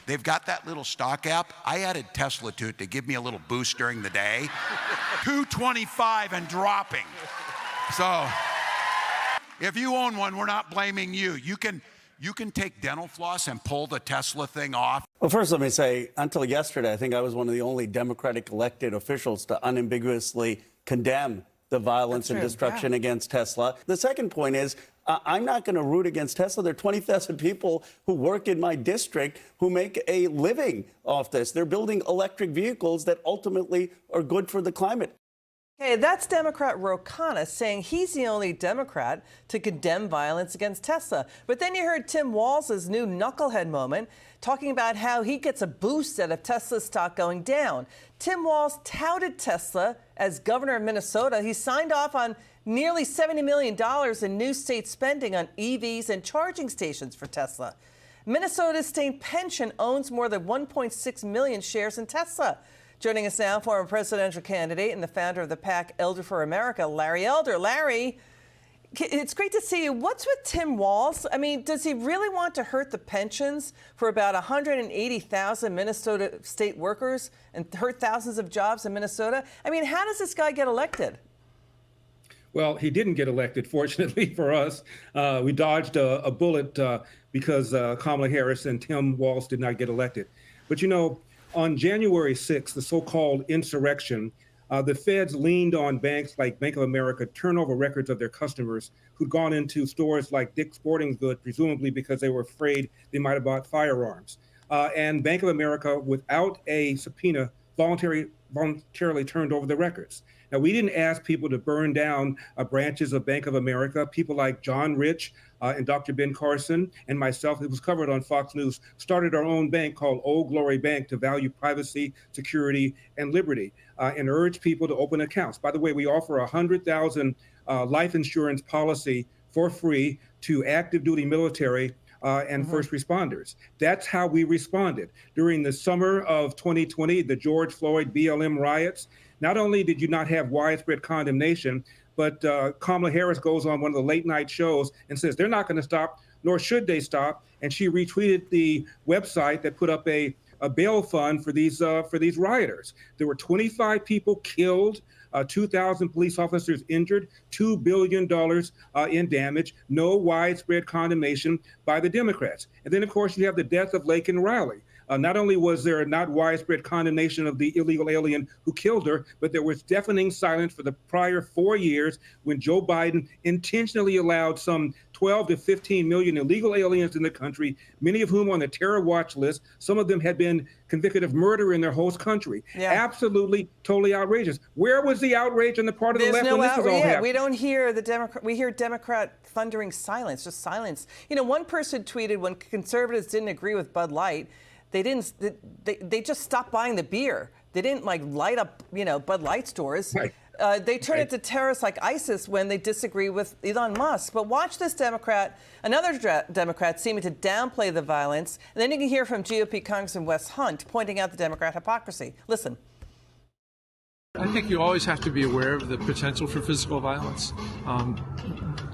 They've got that little stock app. I added Tesla to it to give me a little boost during the day. 225 and dropping. So if you own one, we're not blaming you. You can take dental floss and pull the Tesla thing off. Well, first let me say, until yesterday, I think I was one of the only Democratic elected officials to unambiguously condemn the violence and destruction against Tesla. The second point is, I'm not going to root against Tesla. There are 20,000 people who work in my district who make a living off this. They're building electric vehicles that ultimately are good for the climate. Okay, that's Democrat Ro Khanna saying he's the only Democrat to condemn violence against Tesla. But then you heard Tim Walz's new knucklehead moment talking about how he gets a boost out of Tesla stock going down. Tim Walz touted Tesla as governor of Minnesota. He signed off on nearly $70 million in new state spending on EVs and charging stations for Tesla. Minnesota's state pension owns more than 1.6 million shares in Tesla. Joining us now, former presidential candidate and the founder of the PAC Elder for America, Larry Elder. Larry, it's great to see you. What's with Tim Walz? I mean, does he really want to hurt the pensions for about 180,000 Minnesota state workers and hurt thousands of jobs in Minnesota? I mean, how does this guy get elected? Well, he didn't get elected, fortunately for us. We dodged a bullet because Kamala Harris and Tim Walz did not get elected. But, you know, on January 6th, the so-called insurrection, the feds leaned on banks like Bank of America to turn over records of their customers who'd gone into stores like Dick's Sporting Goods, presumably because they were afraid they might have bought firearms. And Bank of America, without a subpoena, voluntarily turned over the records. Now, we didn't ask people to burn down branches of Bank of America. People like John Rich and Dr. Ben Carson and myself, it was covered on Fox News, started our own bank called Old Glory Bank to value privacy, security, and liberty, and urge people to open accounts. By the way, we offer a $100,000 life insurance policy for free to active duty military and first responders. That's how we responded. During the summer of 2020, the George Floyd BLM riots, not only did you not have widespread condemnation, but Kamala Harris goes on one of the late night shows and says they're not going to stop, nor should they stop. And she retweeted the website that put up a bail fund for these rioters. There were 25 people killed, 2,000 police officers injured, $2 billion in damage, no widespread condemnation by the Democrats. And then, of course, you have the death of Laken Riley. Not only was there not widespread condemnation of the illegal alien who killed her, but there was deafening silence for the prior 4 years when Joe Biden intentionally allowed some 12 to 15 million illegal aliens in the country, many of whom on the terror watch list. Some of them had been convicted of murder in their host country. Yeah. Absolutely, totally outrageous. Where was the outrage on the part of the left when this was all happening? We don't hear the Democrat. We hear Democrat thundering silence, just silence. You know, one person tweeted when conservatives didn't agree with Bud Light, they just stopped buying the beer. They didn't like light up, you know, Bud Light stores. Right. They turn it to terrorists like ISIS when they disagree with Elon Musk. But watch this Democrat, another Democrat seeming to downplay the violence. And then you can hear from GOP Congressman Wes Hunt pointing out the Democrat hypocrisy. Listen. I think you always have to be aware of the potential for physical violence.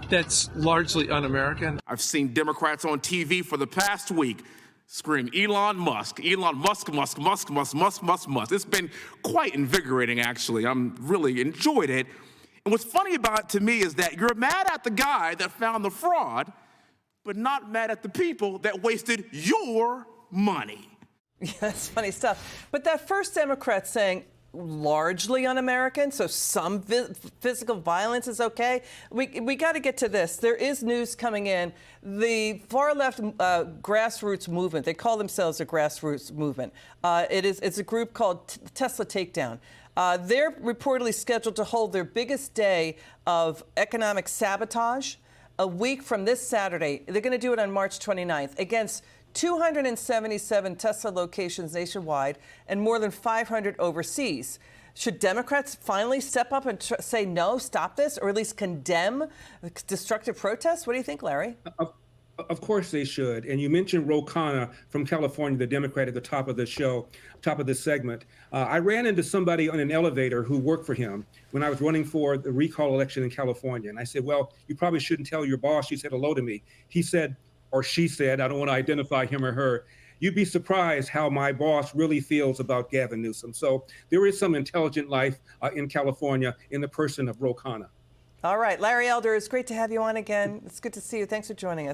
That's largely un-American. I've seen Democrats on TV for the past week scream, Elon Musk, Musk, Musk, Musk, Musk, Musk, Musk, Musk. It's been quite invigorating, actually. I'm really enjoyed it. And what's funny about it to me is that you're mad at the guy that found the fraud, but not mad at the people that wasted your money. Yeah, that's funny stuff. But that first Democrat saying, largely un-American, so some physical violence is okay. We got to get to this. There is news coming in. The far-left grassroots movement, they call themselves a grassroots movement. It's a group called Tesla Takedown. They're reportedly scheduled to hold their biggest day of economic sabotage a week from this Saturday. They're going to do it on March 29th against 277 Tesla locations nationwide and more than 500 overseas. Should Democrats finally step up and say, no, stop this, or at least condemn destructive protests? What do you think, Larry? Of course they should. And you mentioned Ro Khanna from California, the Democrat at the top of the show, top of this segment. I ran into somebody on an elevator who worked for him when I was running for the recall election in California. And I said, well, you probably shouldn't tell your boss she said hello to me. He said, or she said, I don't want to identify him or her, you'd be surprised how my boss really feels about Gavin Newsom. So there is some intelligent life in California in the person of Ro Khanna. All right, Larry Elder, it's great to have you on again. It's good to see you. Thanks for joining us.